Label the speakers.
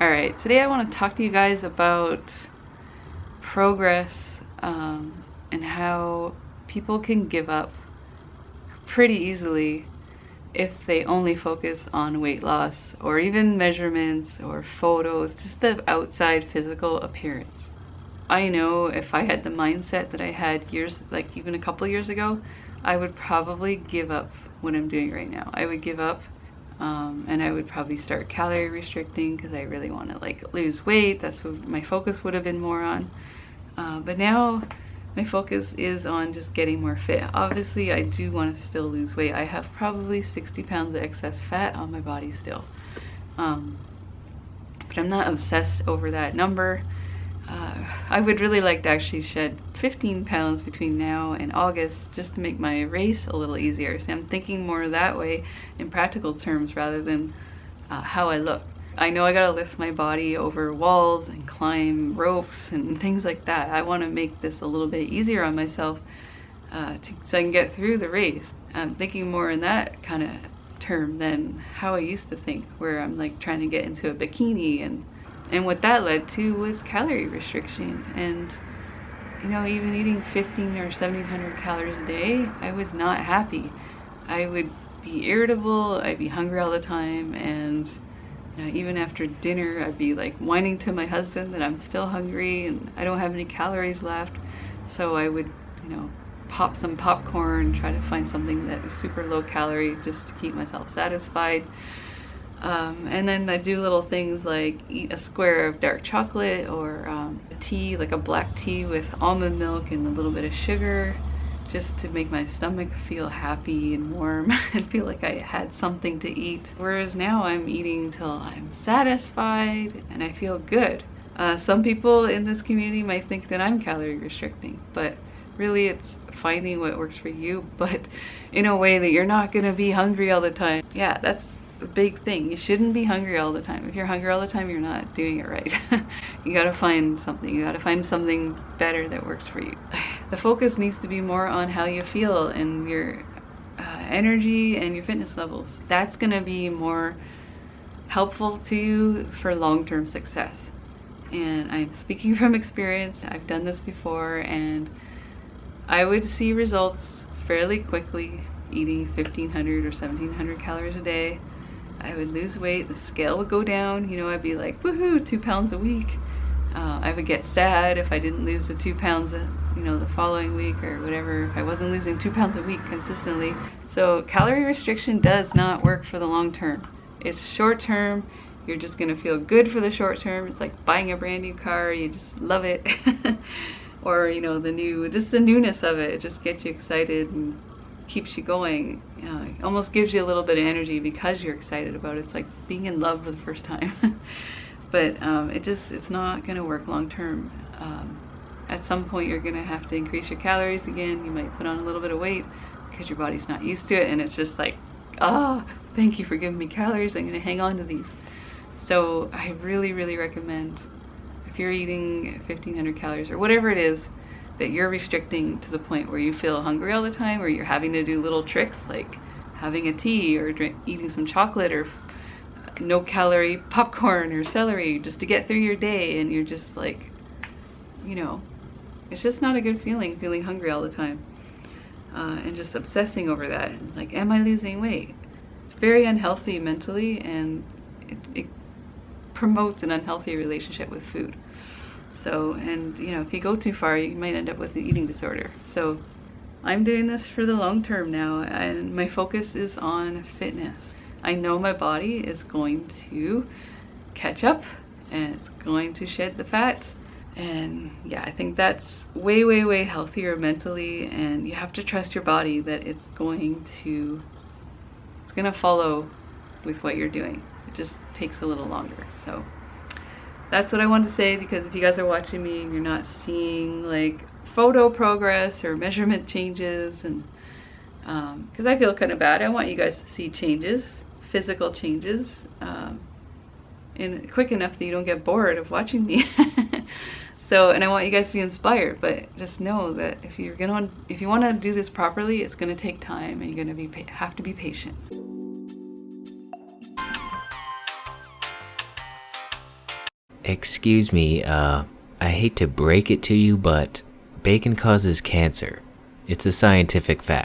Speaker 1: Alright, today I want to talk to you guys about progress and how people can give up pretty easily if they only focus on weight loss or even measurements or photos, just the outside physical appearance. I know if I had the mindset that I had years, like even a couple years ago, I would probably give up what I'm doing right now. I would give up and I would probably start calorie restricting because I really want to like lose weight. That's what my focus would have been more on. But now my focus is on just getting more fit. Obviously, I do want to still lose weight. I have probably 60 pounds of excess fat on my body still. But I'm not obsessed over that number. I would really like to actually shed 15 pounds between now and August just to make my race a little easier. So I'm thinking more that way in practical terms rather than how I look. I know I gotta lift my body over walls and climb ropes and things like that. I want to make this a little bit easier on myself so I can get through the race. I'm thinking more in that kind of term than how I used to think, where I'm like trying to get into a bikini, and what that led to was calorie restriction. And you know, even eating 15 or 1700 calories a day, I was not happy. I would be irritable, I'd be hungry all the time, and you know, even after dinner I'd be like whining to my husband that I'm still hungry and I don't have any calories left. So I would, you know, pop some popcorn, try to find something that was super low calorie just to keep myself satisfied. And then I do little things like eat a square of dark chocolate or a tea, like a black tea with almond milk and a little bit of sugar, just to make my stomach feel happy and warm and feel like I had something to eat. Whereas now I'm eating till I'm satisfied and I feel good. Some people in this community might think that I'm calorie restricting, but really it's finding what works for you, but in a way that you're not gonna be hungry all the time. Yeah, that's a big thing. You shouldn't be hungry all the time. If you're hungry all the time, you're not doing it right. You gotta find something. You gotta find something better that works for you. The focus needs to be more on how you feel and your energy and your fitness levels. That's gonna be more helpful to you for long-term success. And I'm speaking from experience. I've done this before, and I would see results fairly quickly eating 1500 or 1700 calories a day. I would lose weight, the scale would go down, you know, I'd be like, woohoo, 2 pounds a week. I would get sad if I didn't lose the 2 pounds, you know, the following week or whatever, if I wasn't losing 2 pounds a week consistently. So calorie restriction does not work for the long term. It's short term. You're just gonna feel good for the short term. It's like buying a brand new car, you just love it. Or, you know, the newness of it just gets you excited and keeps you going. You know, it almost gives you a little bit of energy because you're excited about it. It's like being in love for the first time. But it's not gonna work long term. At some point you're gonna have to increase your calories again. You might put on a little bit of weight because your body's not used to it, and it's just like, thank you for giving me calories, I'm gonna hang on to these. So I really, really recommend, if you're eating 1500 calories or whatever it is that you're restricting to the point where you feel hungry all the time, or you're having to do little tricks like having a tea or eating some chocolate or no calorie popcorn or celery just to get through your day, and you're just like, you know, it's just not a good feeling hungry all the time, and just obsessing over that, like, am I losing weight? It's very unhealthy mentally, and it promotes an unhealthy relationship with food. So, and you know, if you go too far, you might end up with an eating disorder. So I'm doing this for the long term now, and my focus is on fitness. I know my body is going to catch up and it's going to shed the fat. And yeah, I think that's way, way, way healthier mentally, and you have to trust your body that it's gonna follow with what you're doing. It just takes a little longer. So that's what I wanted to say, because if you guys are watching me and you're not seeing like photo progress or measurement changes, and because I feel kind of bad, I want you guys to see changes, physical changes, and quick enough that you don't get bored of watching me. So, and I want you guys to be inspired, but just know that if you want to do this properly, it's going to take time, and you're going to have to be patient.
Speaker 2: Excuse me, I hate to break it to you, but bacon causes cancer. It's a scientific fact.